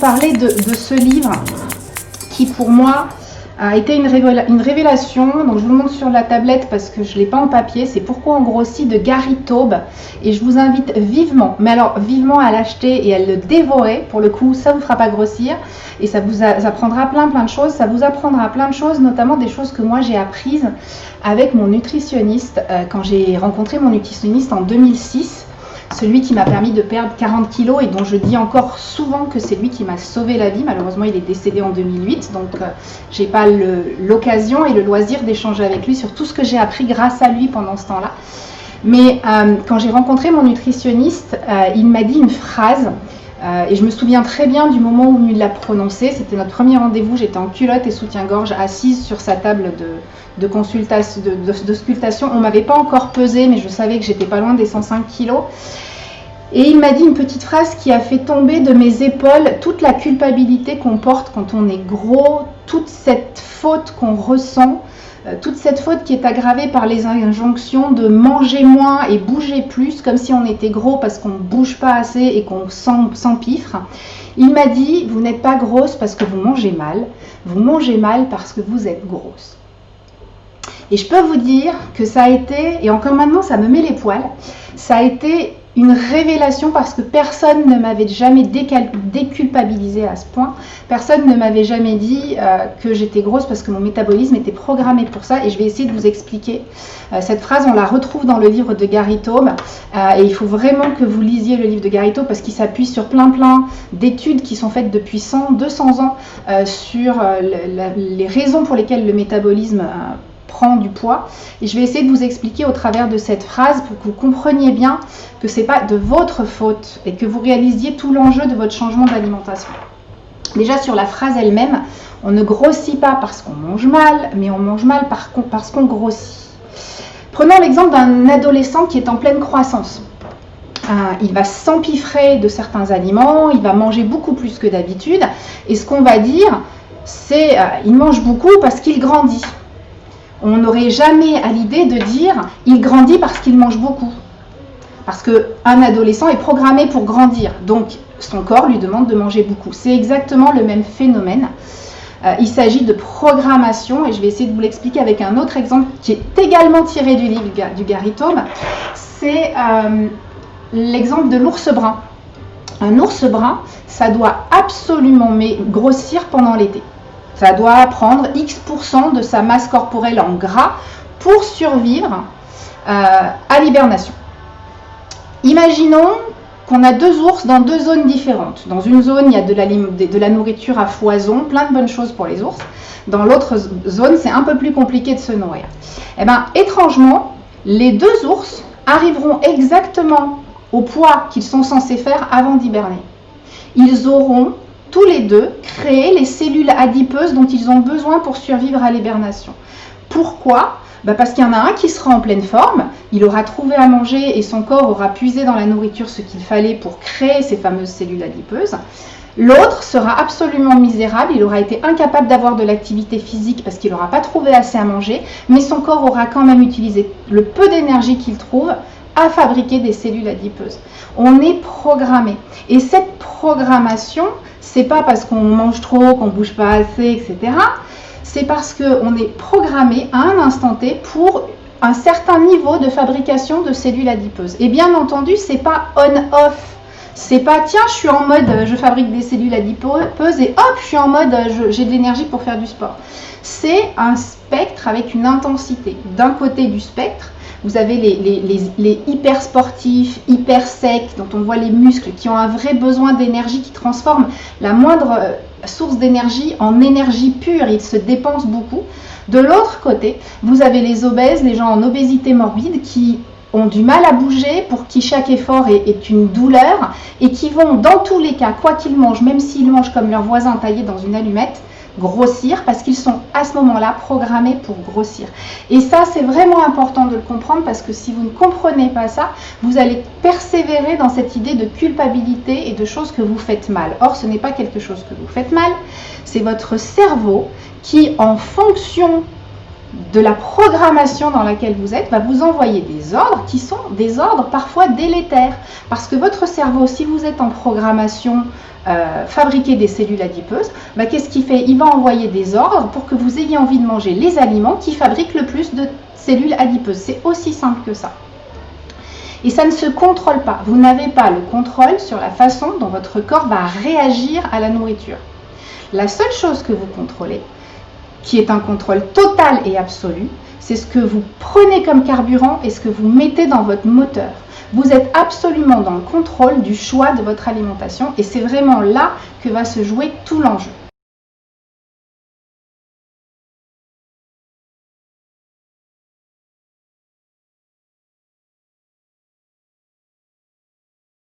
Parler de ce livre qui pour moi a été une révélation. Donc je vous le montre sur la tablette parce que je ne l'ai pas en papier. C'est Pourquoi on grossit de Gary Taube. Et je vous invite vivement, mais alors vivement à l'acheter et à le dévorer. Pour le coup, ça ne vous fera pas grossir. Et ça vous apprendra plein de choses. Ça vous apprendra plein de choses, notamment des choses que moi j'ai apprises avec mon nutritionniste. Quand j'ai rencontré mon nutritionniste en 2006. Celui qui m'a permis de perdre 40 kilos et dont je dis encore souvent que c'est lui qui m'a sauvé la vie. Malheureusement, il est décédé en 2008, donc j'ai pas l'occasion et le loisir d'échanger avec lui sur tout ce que j'ai appris grâce à lui pendant ce temps-là. Mais quand j'ai rencontré mon nutritionniste, il m'a dit une phrase et je me souviens très bien du moment où il l'a prononcée. C'était notre premier rendez-vous, j'étais en culotte et soutien-gorge assise sur sa table de sculptation. On ne m'avait pas encore pesé, mais je savais que j'étais pas loin des 105 kilos. Et il m'a dit une petite phrase qui a fait tomber de mes épaules toute la culpabilité qu'on porte quand on est gros, toute cette faute qu'on ressent, toute cette faute qui est aggravée par les injonctions de manger moins et bouger plus, comme si on était gros parce qu'on ne bouge pas assez et qu'on s'empiffre. Il m'a dit, vous n'êtes pas grosse parce que vous mangez mal parce que vous êtes grosse. Et je peux vous dire que ça a été, et encore maintenant ça me met les poils, ça a été une révélation parce que personne ne m'avait jamais déculpabilisé à ce point. Personne ne m'avait jamais dit que j'étais grosse parce que mon métabolisme était programmé pour ça. Et je vais essayer de vous expliquer. Cette phrase, on la retrouve dans le livre de Gary Taube. Et il faut vraiment que vous lisiez le livre de Gary Taube parce qu'il s'appuie sur plein d'études qui sont faites depuis 100, 200 ans sur les raisons pour lesquelles le métabolisme prend du poids. Et je vais essayer de vous expliquer au travers de cette phrase pour que vous compreniez bien que ce n'est pas de votre faute et que vous réalisiez tout l'enjeu de votre changement d'alimentation. Déjà sur la phrase elle-même, on ne grossit pas parce qu'on mange mal, mais on mange mal parce qu'on grossit. Prenons l'exemple d'un adolescent qui est en pleine croissance. Il va s'empiffrer de certains aliments, il va manger beaucoup plus que d'habitude, et ce qu'on va dire, c'est il mange beaucoup parce qu'il grandit. On n'aurait jamais à l'idée de dire il grandit parce qu'il mange beaucoup. Parce qu'un adolescent est programmé pour grandir, donc son corps lui demande de manger beaucoup. C'est exactement le même phénomène. Il s'agit de programmation et je vais essayer de vous l'expliquer avec un autre exemple qui est également tiré du livre du Gary Taube. C'est l'exemple de l'ours brun. Un ours brun, ça doit absolument grossir pendant l'été. Ça doit prendre X% de sa masse corporelle en gras pour survivre à l'hibernation. Imaginons qu'on a deux ours dans deux zones différentes. Dans une zone, il y a de la nourriture à foison, plein de bonnes choses pour les ours. Dans l'autre zone, c'est un peu plus compliqué de se nourrir. Eh bien, étrangement, les deux ours arriveront exactement au poids qu'ils sont censés faire avant d'hiberner. Ils auront tous les deux créé les cellules adipeuses dont ils ont besoin pour survivre à l'hibernation. Pourquoi ? Parce qu'il y en a un qui sera en pleine forme, il aura trouvé à manger et son corps aura puisé dans la nourriture ce qu'il fallait pour créer ces fameuses cellules adipeuses. L'autre sera absolument misérable, il aura été incapable d'avoir de l'activité physique parce qu'il n'aura pas trouvé assez à manger, mais son corps aura quand même utilisé le peu d'énergie qu'il trouve à fabriquer des cellules adipeuses. On est programmé. Et cette programmation, c'est pas parce qu'on mange trop, qu'on bouge pas assez, etc. C'est parce qu'on est programmé à un instant T pour un certain niveau de fabrication de cellules adipeuses. Et bien entendu, c'est pas on-off. C'est pas tiens, je suis en mode je fabrique des cellules adipeuses et hop, je suis en mode j'ai de l'énergie pour faire du sport. C'est un spectre avec une intensité. D'un côté du spectre, vous avez les hyper sportifs, hyper secs, dont on voit les muscles, qui ont un vrai besoin d'énergie, qui transforment la moindre source d'énergie en énergie pure. Ils se dépensent beaucoup. De l'autre côté, vous avez les obèses, les gens en obésité morbide, qui ont du mal à bouger, pour qui chaque effort est une douleur, et qui vont, dans tous les cas, quoi qu'ils mangent, même s'ils mangent comme leurs voisins taillés dans une allumette, grossir parce qu'ils sont à ce moment-là programmés pour grossir. Et ça, c'est vraiment important de le comprendre parce que si vous ne comprenez pas ça, vous allez persévérer dans cette idée de culpabilité et de choses que vous faites mal. Or, ce n'est pas quelque chose que vous faites mal, c'est votre cerveau qui, en fonction de la programmation dans laquelle vous êtes va vous envoyer des ordres qui sont des ordres parfois délétères. Parce que votre cerveau, si vous êtes en programmation fabriquer des cellules adipeuses, bah, qu'est-ce qu'il fait? Il va envoyer des ordres pour que vous ayez envie de manger les aliments qui fabriquent le plus de cellules adipeuses. C'est aussi simple que ça. Et ça ne se contrôle pas. Vous n'avez pas le contrôle sur la façon dont votre corps va réagir à la nourriture. La seule chose que vous contrôlez, qui est un contrôle total et absolu, c'est ce que vous prenez comme carburant et ce que vous mettez dans votre moteur. Vous êtes absolument dans le contrôle du choix de votre alimentation et c'est vraiment là que va se jouer tout l'enjeu.